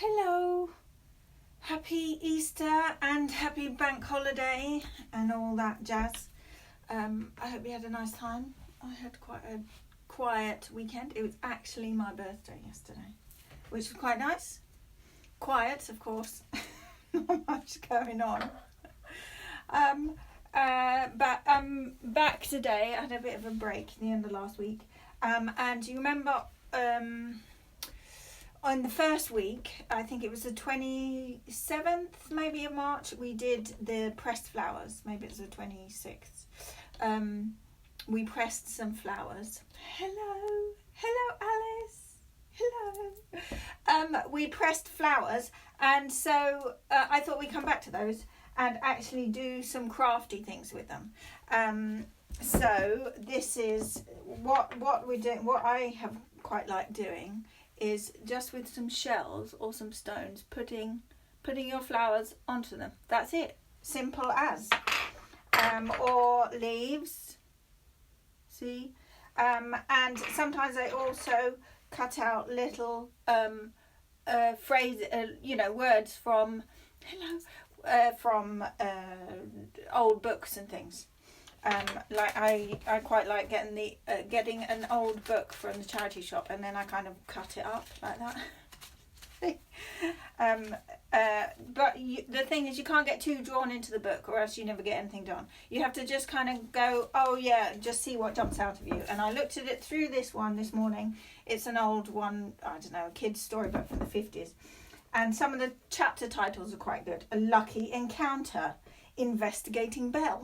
Hello, happy Easter and happy bank holiday and all that jazz. I hope you had a nice time. I had quite a quiet weekend. It was actually my birthday yesterday, which was quite nice. Quiet, of course, not much going on. But back today. I had a bit of a break at the end of last week. And you remember on the first week, I think it was the 27th maybe of March, we did the pressed flowers. Maybe it was the 26th. We pressed some flowers. Hello Alice. Hello. We pressed flowers, and so I thought we'd come back to those and actually do some crafty things with them. So this is what we're doing. What I have quite liked doing is just with some shells or some stones, putting your flowers onto them. That's it. Simple as. Or leaves. See? And sometimes I also cut out little words from old books and things. Like I quite like getting an old book from the charity shop, and then I kind of cut it up like that. But the thing is, you can't get too drawn into the book, or else you never get anything done. You have to just kind of go, oh yeah, just see what jumps out of you. And I looked at it through this one this morning. It's an old one, I don't know, a kid's storybook from the 50s. And some of the chapter titles are quite good. A Lucky Encounter, Investigating Belle.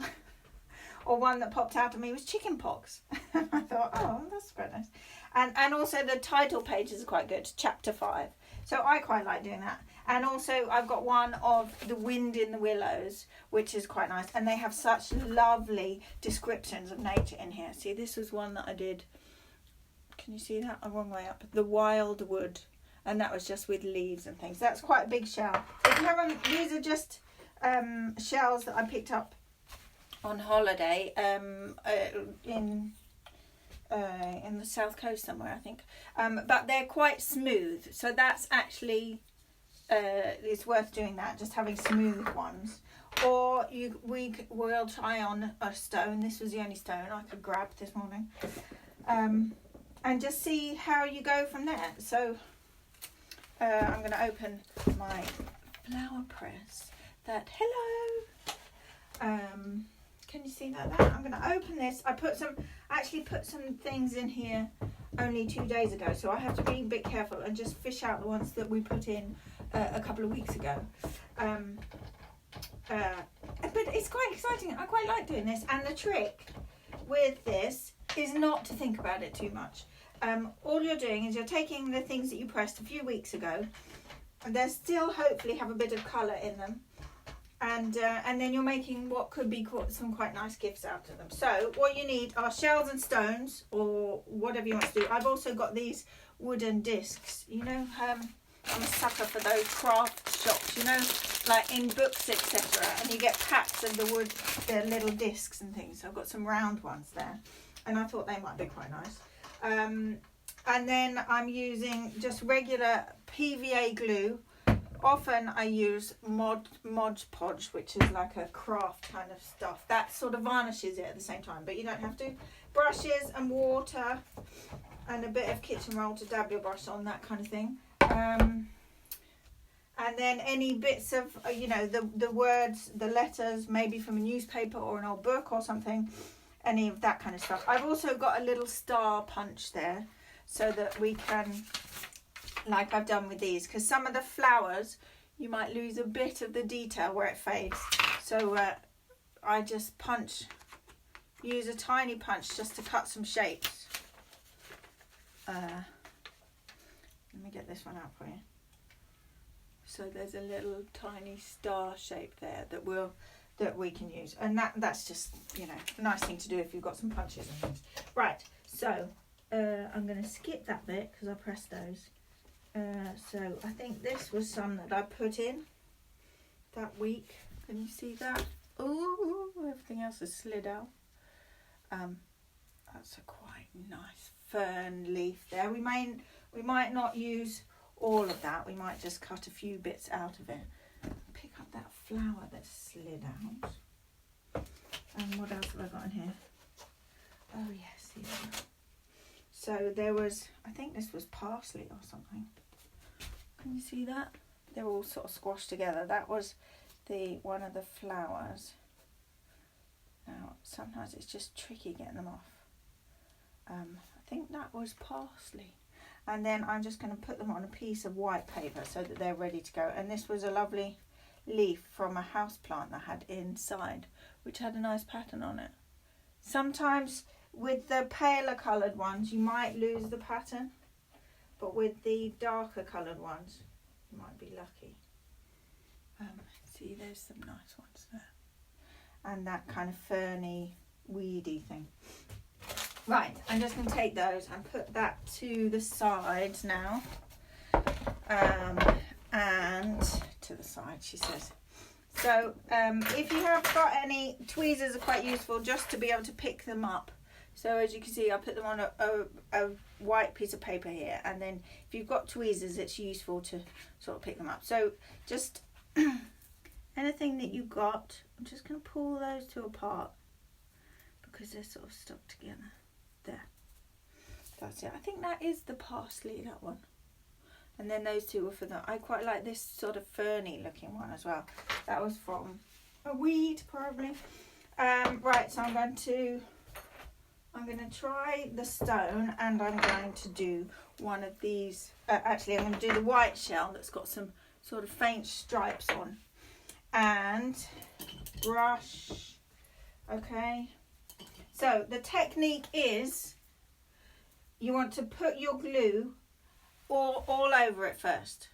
Or one that popped out of me was chicken pox. I thought, oh, that's quite nice. And also the title pages are quite good, chapter 5. So I quite like doing that. And also I've got one of The Wind in the Willows, which is quite nice. And they have such lovely descriptions of nature in here. See, this was one that I did. Can you see that? I'm wrong way up. The Wild Wood. And that was just with leaves and things. That's quite a big shell. If you haven't, these are just shells that I picked up on holiday in the south coast somewhere, I think. But they're quite smooth, so that's actually it's worth doing that. Just having smooth ones, or we'll try on a stone. This was the only stone I could grab this morning, and just see how you go from there. So I'm going to open my flower press. Can you see that? I'm going to open this. I put some things in here only 2 days ago, so I have to be a bit careful and just fish out the ones that we put in a couple of weeks ago. But it's quite exciting. I quite like doing this, and the trick with this is not to think about it too much. All you're doing is you're taking the things that you pressed a few weeks ago, and they still hopefully have a bit of colour in them. And then you're making what could be some quite nice gifts out of them. So what you need are shells and stones, or whatever you want to do. I've also got these wooden discs. You know, I'm a sucker for those craft shops, you know, like in books, etc. And you get packs of the wood, the little discs and things. So I've got some round ones there, and I thought they might be quite nice. And then I'm using just regular PVA glue. Often I use Mod Podge, which is like a craft kind of stuff. That sort of varnishes it at the same time, but you don't have to. Brushes and water and a bit of kitchen roll to dab your brush on, that kind of thing. And then any bits of, the words, the letters, maybe from a newspaper or an old book or something, any of that kind of stuff. I've also got a little star punch there so that we can, like I've done with these, because some of the flowers you might lose a bit of the detail where it fades. So I just use a tiny punch just to cut some shapes. Let me get this one out for you. So there's a little tiny star shape there that we can use, and that's just a nice thing to do if you've got some punches and things. Right, so I'm going to skip that bit because I pressed those. So I think this was some that I put in that week. Can you see that? Oh, everything else has slid out. That's a quite nice fern leaf there. We might not use all of that. We might just cut a few bits out of it. Pick up that flower that slid out. And what else have I got in here? Oh yes, yeah. So there was, I think this was parsley or something. Can you see that? They're all sort of squashed together. That was one of the flowers. Now, sometimes it's just tricky getting them off. I think that was parsley. And then I'm just going to put them on a piece of white paper so that they're ready to go. And this was a lovely leaf from a house plant that I had inside, which had a nice pattern on it. Sometimes with the paler coloured ones, you might lose the pattern. But with the darker coloured ones, you might be lucky. See, there's some nice ones there. And that kind of ferny, weedy thing. Right, I'm just going to take those and put that to the sides now. And to the side, she says. So, if you have got any, tweezers are quite useful just to be able to pick them up. So as you can see, I put them on a white piece of paper here. And then if you've got tweezers, it's useful to sort of pick them up. So just anything that you got, I'm just going to pull those two apart because they're sort of stuck together. There. That's it. I think that is the parsley, that one. And then those two were for that. I quite like this sort of ferny looking one as well. That was from a weed, probably. Right, so I'm going to try the stone, and I'm going to do one of these. Actually, I'm going to do the white shell that's got some sort of faint stripes on. And brush. Okay. So the technique is you want to put your glue all over it first.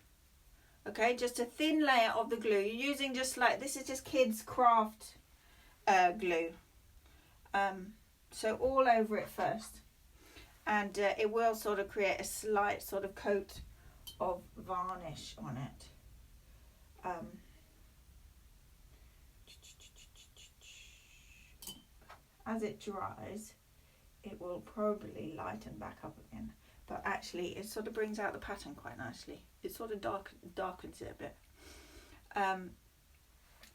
Okay, just a thin layer of the glue. You're using just like, this is just kids craft glue. So all over it first. And it will sort of create a slight sort of coat of varnish on it. As it dries, it will probably lighten back up again. But actually, it sort of brings out the pattern quite nicely. It sort of darkens it a bit.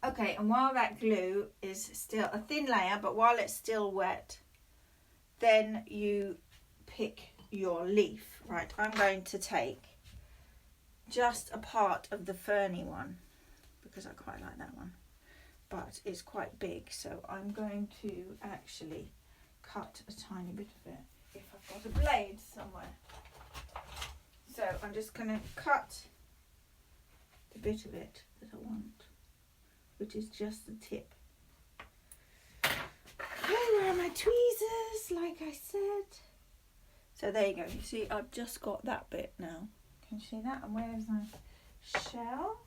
Okay, and while that glue is still a thin layer, but while it's still wet, then you pick your leaf. Right, I'm going to take just a part of the ferny one because I quite like that one. But it's quite big, so I'm going to actually cut a tiny bit of it if I've got a blade somewhere. So I'm just going to cut the bit of it that I want, which is just the tip. Okay, where are my tweezers, like I said? So there you go. You see, I've just got that bit now. Can you see that? And where's my shell?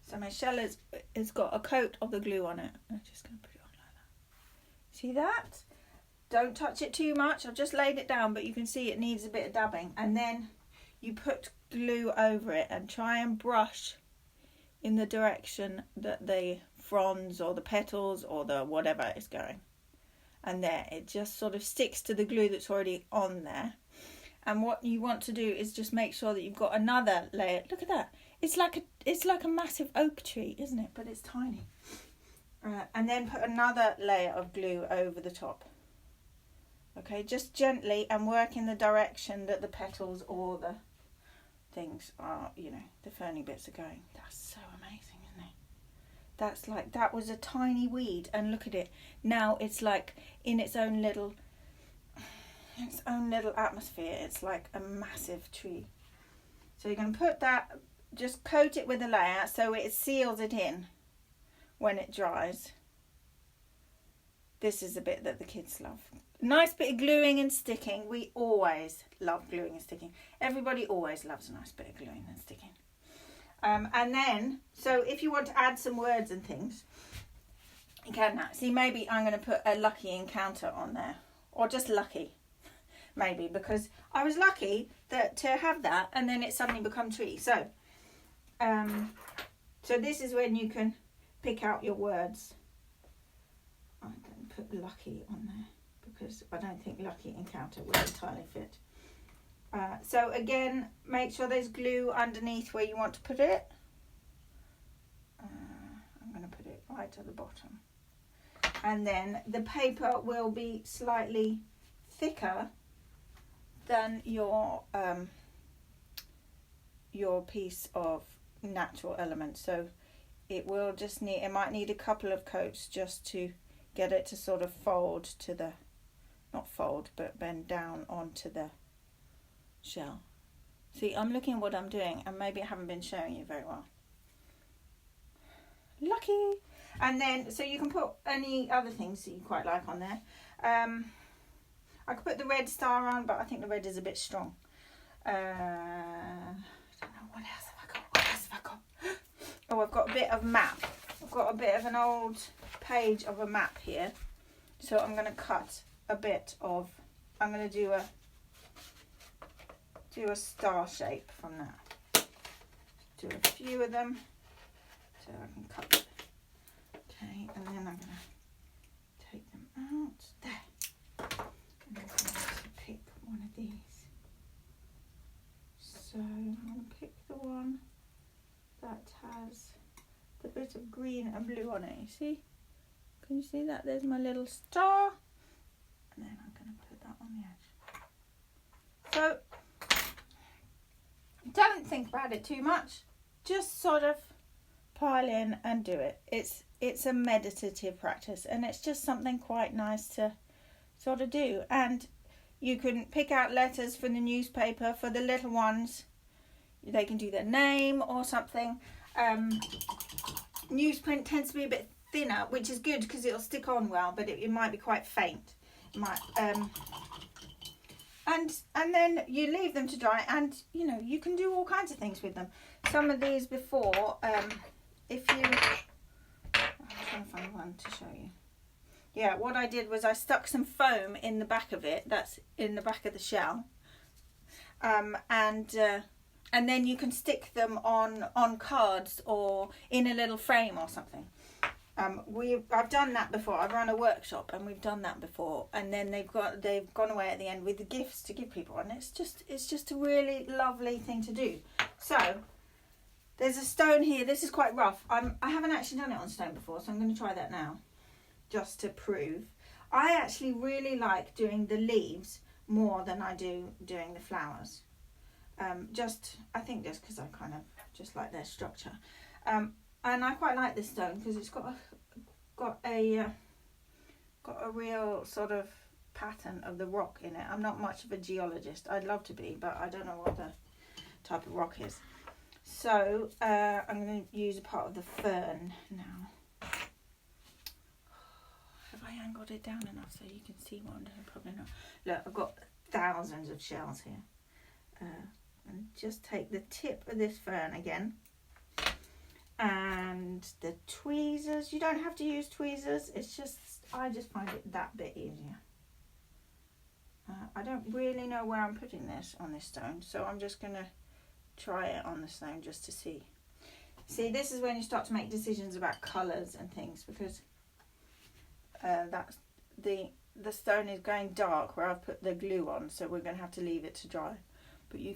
So my shell has got a coat of the glue on it. I'm just going to put it on like that. See that? Don't touch it too much. I've just laid it down, but you can see it needs a bit of dabbing. And then you put glue over it and try and brush in the direction that the fronds or the petals or the whatever is going. And there, it just sort of sticks to the glue that's already on there. And what you want to do is just make sure that you've got another layer. Look at that. It's like a massive oak tree, isn't it? But it's tiny. And then put another layer of glue over the top. Okay, just gently, and work in the direction that the petals or the things are, you know, the ferny bits are going. That's so amazing, isn't it? That's like, that was a tiny weed, and look at it. Now it's like in its own little atmosphere. It's like a massive tree. So you're going to put that, just coat it with a layer so it seals it in when it dries. This is the bit that the kids love. Nice bit of gluing and sticking. We always love gluing and sticking. Everybody always loves a nice bit of gluing and sticking. And then, so if you want to add some words and things, you can now. See, maybe I'm going to put a lucky encounter on there. Or just lucky. Maybe, because I was lucky to have that, and then it suddenly become tree. So, so this is when you can pick out your words. I'm going to put lucky on there because I don't think lucky encounter will entirely fit. So again, make sure there's glue underneath where you want to put it. I'm going to put it right at the bottom. And then the paper will be slightly thicker than your piece of natural element. So it will just need, it might need a couple of coats just to get it to sort of fold to the, not fold, but bend down onto the shell. See, I'm looking at what I'm doing and maybe I haven't been showing you very well. Lucky! And then, so you can put any other things that you quite like on there. I could put the red star on, but I think the red is a bit strong. I don't know, what else have I got? What else have I got? Oh, I've got a bit of map. I've got a bit of an old page of a map here. So I'm going to cut a bit of, I'm going to do a star shape from that. Do a few of them so I can cut it. Okay, and then I'm going to take them out there. And I'm going to pick one of these. So I'm going to pick the one that has the bit of green and blue on it. You see? Can you see that? There's my little star. And then I'm going to put that on the edge. So don't think about it too much. Just sort of pile in and do it. It's a meditative practice and it's just something quite nice to sort of do. And you can pick out letters from the newspaper for the little ones. They can do their name or something. Newsprint tends to be a bit thinner, which is good because it'll stick on well, but it might be quite faint. It might, and then you leave them to dry, and you know you can do all kinds of things with them. Some of these before, if you, I'm trying to find one to show you. Yeah, what I did was I stuck some foam in the back of it. That's in the back of the shell, and then you can stick them on cards or in a little frame or something. I've done that before. I've run a workshop and we've done that before, and then they've gone away at the end with the gifts to give people, and it's just a really lovely thing to do. So there's a stone here. This is quite rough. I haven't actually done it on stone before, so I'm going to try that now just to prove. I actually really like doing the leaves more than I do doing the flowers. I think just because I kind of just like their structure. And I quite like this stone because it's got a real sort of pattern of the rock in it. I'm not much of a geologist. I'd love to be, but I don't know what the type of rock is. So I'm going to use a part of the fern now. Have I angled it down enough so you can see what I'm doing? Probably not. Look, I've got thousands of shells here. And just take the tip of this fern again. And the tweezers, you don't have to use tweezers, it's just, I just find it that bit easier. I don't really know where I'm putting this on this stone, so I'm just going to try it on the stone just to see. See, this is when you start to make decisions about colours and things, because that's the stone is going dark where I've put the glue on, so we're going to have to leave it to dry. But you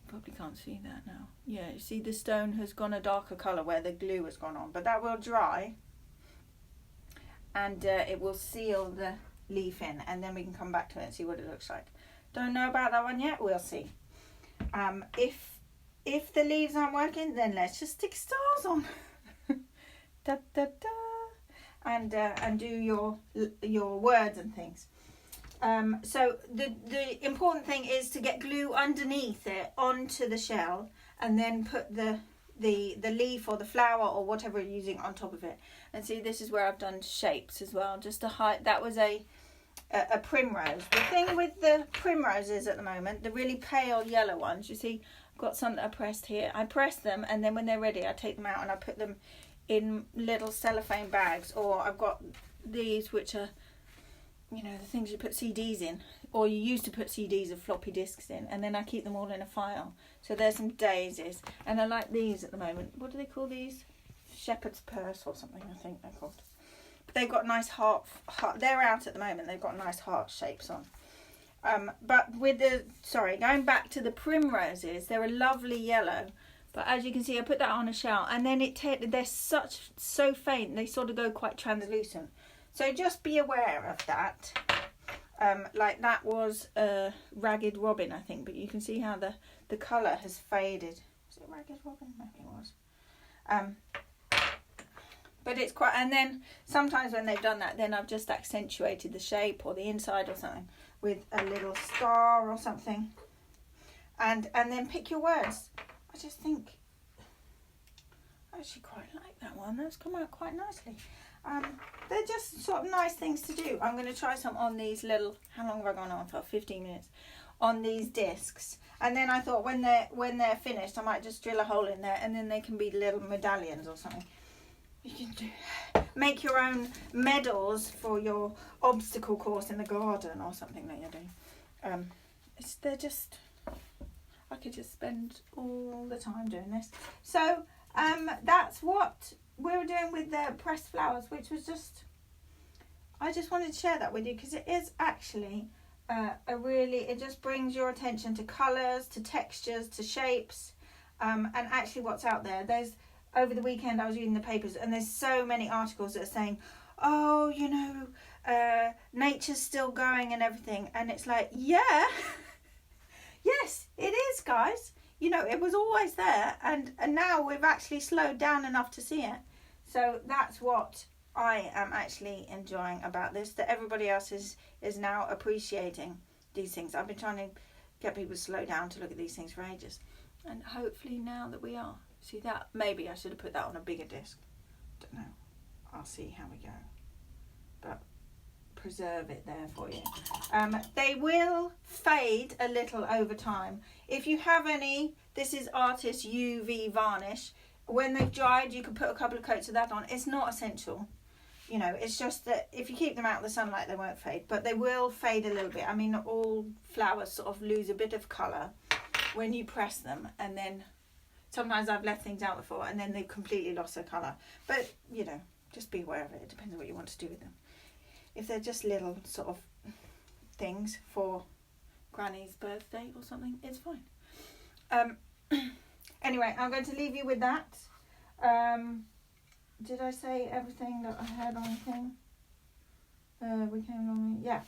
probably can't see that now. Yeah, you see the stone has gone a darker colour where the glue has gone on, but that will dry and it will seal the leaf in, and then we can come back to it and see what it looks like. Don't know about that one yet, we'll see. If the leaves aren't working, then let's just stick stars on. Da, da, da. And do your words and things. So the important thing is to get glue underneath it onto the shell, and then put the leaf or the flower or whatever you're using on top of it. And see, this is where I've done shapes as well, just to hide. That was a primrose. The thing with the primroses at the moment, the really pale yellow ones, you see, I've got some that I pressed here. I press them, and then when they're ready, I take them out and I put them in little cellophane bags. Or I've got these, which are, you know, the things you put CDs in, or you used to put CDs of floppy disks in, and then I keep them all in a file. So there's some daisies, and I like these at the moment. What do they call these? Shepherd's purse or something, I think they're called. But they've got nice heart. They're out at the moment. They've got nice heart shapes on. But with the, sorry, going back to the primroses, they're a lovely yellow. But as you can see, I put that on a shell, and then they're so faint, they sort of go quite translucent. So just be aware of that. Like that was a Ragged Robin, I think, but you can see how the colour has faded. Was it Ragged Robin? Maybe it was. But it's quite, and then sometimes when they've done that, then I've just accentuated the shape or the inside or something with a little star or something. And then pick your words. I just think I actually quite like that one. That's come out quite nicely. They're just sort of nice things to do. I'm going to try some on these little, how long have I gone on for? 15 minutes. On these discs. And then I thought when they're finished, I might just drill a hole in there, and then they can be little medallions or something. You can make your own medals for your obstacle course in the garden or something that you're doing. They're just, I could just spend all the time doing this. So that's what we were doing with the pressed flowers, which was just, I just wanted to share that with you because it is actually it just brings your attention to colours, to textures, to shapes, and actually what's out there. Over the weekend I was reading the papers, and there's so many articles that are saying, oh, you know, nature's still going and everything, and it's like, yeah, yes, it is, guys. You know, it was always there, and now we've actually slowed down enough to see it. So that's what I am actually enjoying about this, that everybody else is now appreciating these things. I've been trying to get people to slow down to look at these things for ages, and hopefully now that we are. See that? Maybe I should have put that on a bigger disc. Don't know. I'll see how we go. But preserve it there for you. They will fade a little over time. If you have any, this is Artist UV varnish. When they've dried, you can put a couple of coats of that on. It's not essential. You know, it's just that if you keep them out of the sunlight, they won't fade. But they will fade a little bit. I mean, all flowers sort of lose a bit of colour when you press them, and then sometimes I've left things out before and then they've completely lost their colour. But, you know, just be aware of it. It depends on what you want to do with them. If they're just little sort of things for Granny's birthday or something, it's fine. Anyway, I'm going to leave you with that. Did I say everything that I had on the thing? We came along, yeah.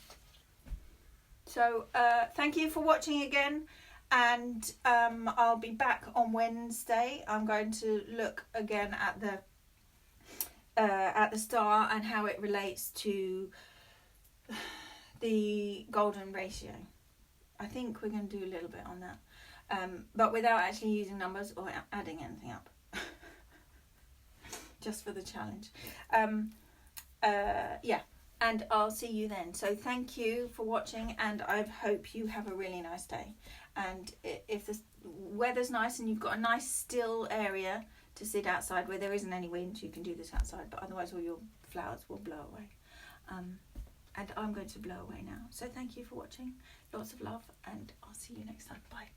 So, thank you for watching again. And I'll be back on Wednesday. I'm going to look again at the star and how it relates to the golden ratio. I think we're going to do a little bit on that, but without actually using numbers or adding anything up. Just for the challenge. Yeah. And I'll see you then. So thank you for watching, and I hope you have a really nice day. And if the weather's nice and you've got a nice still area to sit outside where there isn't any wind, you can do this outside, but otherwise all your flowers will blow away. And I'm going to blow away now. So thank you for watching. Lots of love, and I'll see you next time. Bye.